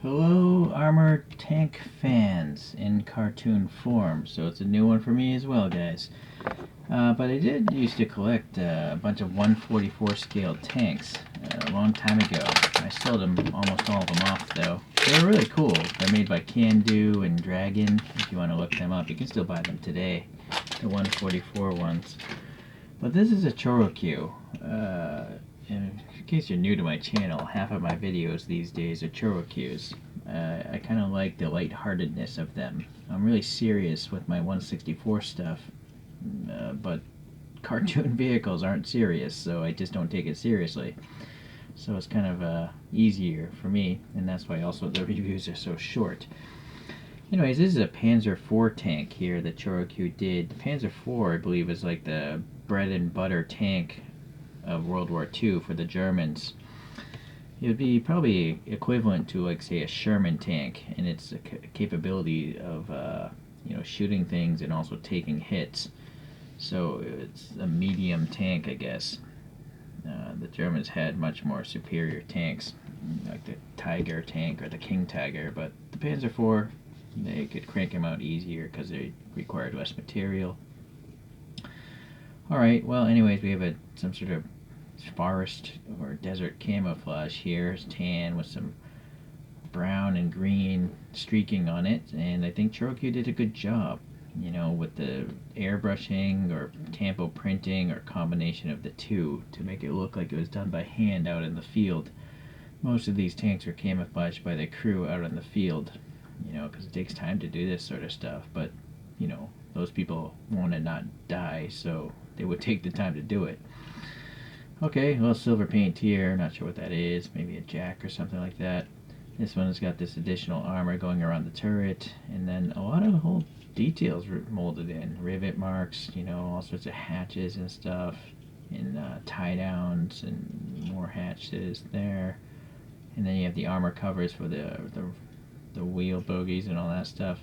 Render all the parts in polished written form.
Hello, armored tank fans in cartoon form. So it's a new one for me as well, guys. But I did used to collect a bunch of 144 scale tanks a long time ago. I sold them, almost all of them off though. They're really cool. They're made by Can Do and Dragon. If you want to look them up, you can still buy them today. The 144 ones. But this is a ChoroQ. In case you're new to my channel, half of my videos these days are ChoroQs. I kind of like the lightheartedness of them. I'm really serious with my 164 stuff, but cartoon vehicles aren't serious, so I just don't take it seriously. So it's kind of easier for me, and that's why also the reviews are so short. Anyways, this is a Panzer IV tank here that ChoroQ did. The Panzer IV, I believe, is like the bread and butter tank of World War II for the Germans. It would be probably equivalent to, like, say, a Sherman tank in its capability of, shooting things and also taking hits. So it's a medium tank, I guess. The Germans had much more superior tanks, like the Tiger tank or the King Tiger, but the Panzer IV, they could crank them out easier because they required less material. Alright, well, anyways, we have some sort of forest or desert camouflage here. It's tan with some brown and green streaking on it, and I think ChoroQ did a good job, with the airbrushing or tampo printing or combination of the two to make it look like it was done by hand out in the field. Most of these tanks are camouflaged by the crew out in the field, because it takes time to do this sort of stuff, but those people want to not die, so they would take the time to do it. Okay, well, silver paint here, not sure what that is, maybe a jack or something like that. This one has got this additional armor going around the turret, and then a lot of whole details molded in. Rivet marks, all sorts of hatches and stuff, and tie downs and more hatches there. And then you have the armor covers for the wheel bogies and all that stuff.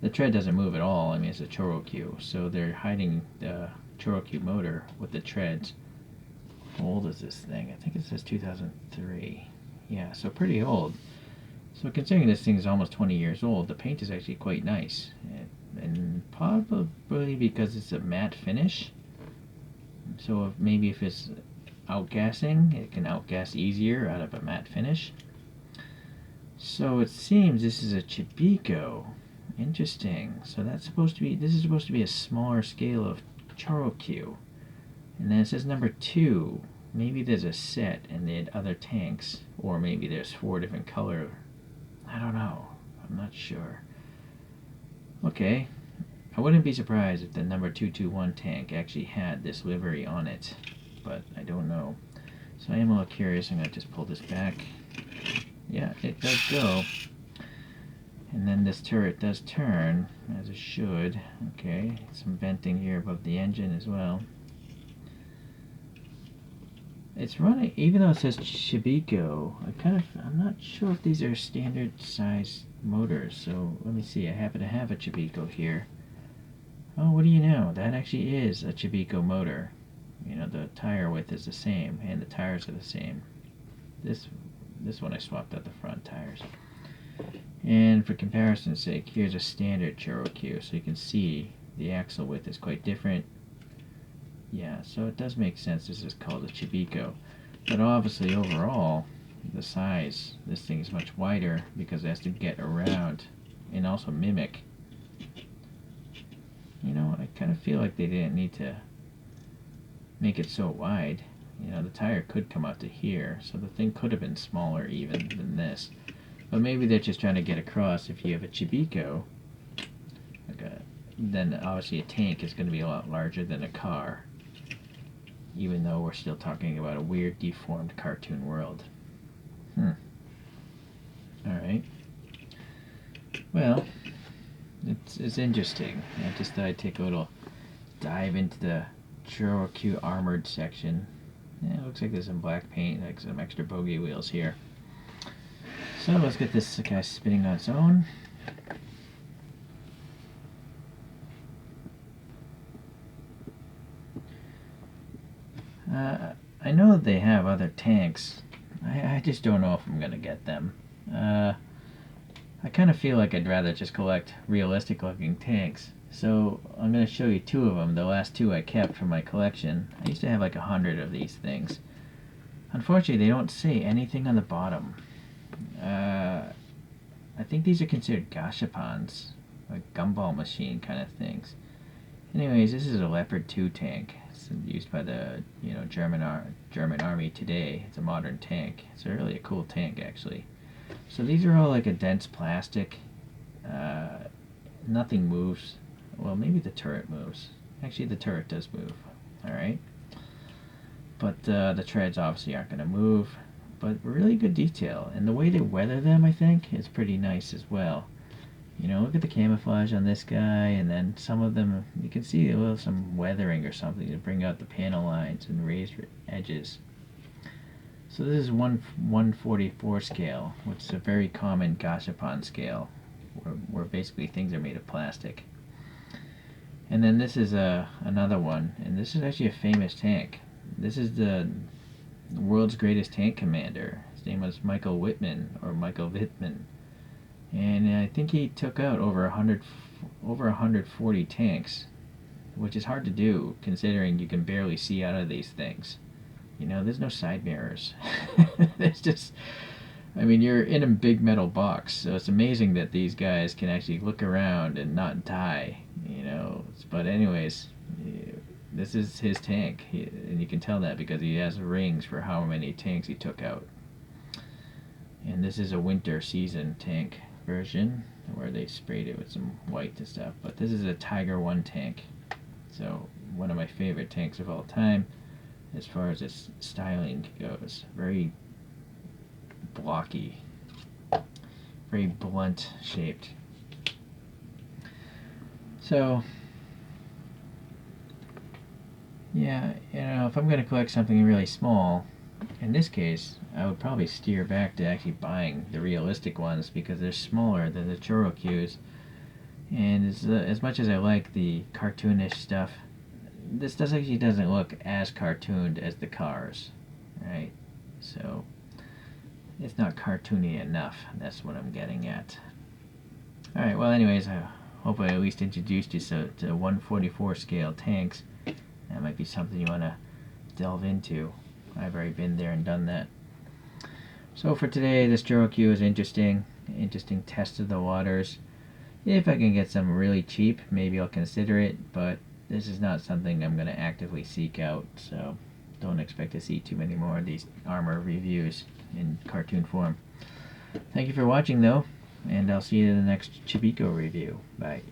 The tread doesn't move at all. I mean, it's a ChoroQ, so they're hiding the ChoroQ motor with the treads. How old is this thing? I think it says 2003. Yeah, so pretty old. So considering this thing is almost 20 years old, the paint is actually quite nice. And probably because it's a matte finish. So maybe if it's outgassing, it can outgas easier out of a matte finish. So it seems this is a Chibikko. Interesting. So this is supposed to be a smaller scale of ChoroQ. And then it says number 2. Maybe there's a set and they had other tanks, or maybe there's 4 different color. I don't know. I'm not sure. Okay. I wouldn't be surprised if the number 221 tank actually had this livery on it, but I don't know. So I am a little curious. I'm going to just pull this back. Yeah, it does go. And then this turret does turn, as it should. Okay, some venting here above the engine as well. It's running, even though it says Chibikko, I'm not sure if these are standard size motors. So let me see, I happen to have a Chibikko here. Oh, what do you know? That actually is a Chibikko motor. The tire width is the same, and the tires are the same. This one I swapped out the front tires. And for comparison's sake, here's a standard ChoroQ, so you can see the axle width is quite different. Yeah, so it does make sense this is called a Chibikko. But obviously overall, the size, this thing is much wider because it has to get around and also mimic. I kind of feel like they didn't need to make it so wide. The tire could come out to here, so the thing could have been smaller even than this. But maybe they're just trying to get across, if you have a Chibikko, then obviously a tank is going to be a lot larger than a car, even though we're still talking about a weird deformed cartoon world. Alright. Well, it's interesting. I just thought I'd take a little dive into the ChoroQ armored section. Yeah, it looks like there's some black paint, like some extra bogey wheels here. So let's get this guy spinning on its own. I know that they have other tanks. I just don't know if I'm going to get them. I kind of feel like I'd rather just collect realistic looking tanks. So I'm going to show you two of them, the last two I kept from my collection. I used to have like 100 of these things. Unfortunately, they don't say anything on the bottom. I think these are considered gashapons, like gumball machine kind of things. Anyways, this is a Leopard 2 tank. It's used by the German army today. It's a modern tank. It's really a cool tank actually. So these are all like a dense plastic. Nothing moves. Well, maybe the turret moves. Actually, the turret does move. All right. But the treads obviously aren't going to move. But really good detail. And the way they weather them, I think, is pretty nice as well. Look at the camouflage on this guy, and then some of them, you can see a little some weathering or something to bring out the panel lines and raised edges. So this is 1/144 scale, which is a very common gashapon scale, where basically things are made of plastic. And then this is another one, and this is actually a famous tank. This is the world's greatest tank commander. His name was Michael Wittmann, or Michael Wittmann. And I think he took out over 140 tanks, which is hard to do considering you can barely see out of these things. There's no side mirrors. There's just, you're in a big metal box, so it's amazing that these guys can actually look around and not die. But anyways, this is his tank, and you can tell that because he has rings for how many tanks he took out. And this is a winter season tank version where they sprayed it with some white and stuff, but this is a Tiger 1 tank, so one of my favorite tanks of all time as far as its styling goes. Very blocky, very blunt shaped. So yeah, if I'm going to collect something really small, in this case, I would probably steer back to actually buying the realistic ones because they're smaller than the Choro-Qs. And as much as I like the cartoonish stuff, this actually doesn't look as cartooned as the cars, right? So it's not cartoony enough. That's what I'm getting at. All right. Well, anyways, I hope I at least introduced you to 1/44 scale tanks. That might be something you want to delve into. I've already been there and done that. So for today, this Choro-Q is interesting test of the waters. If I can get some really cheap, maybe I'll consider it, but this is not something I'm going to actively seek out, so don't expect to see too many more of these armor reviews in cartoon form. Thank you for watching though, and I'll see you in the next Chibikko review. Bye.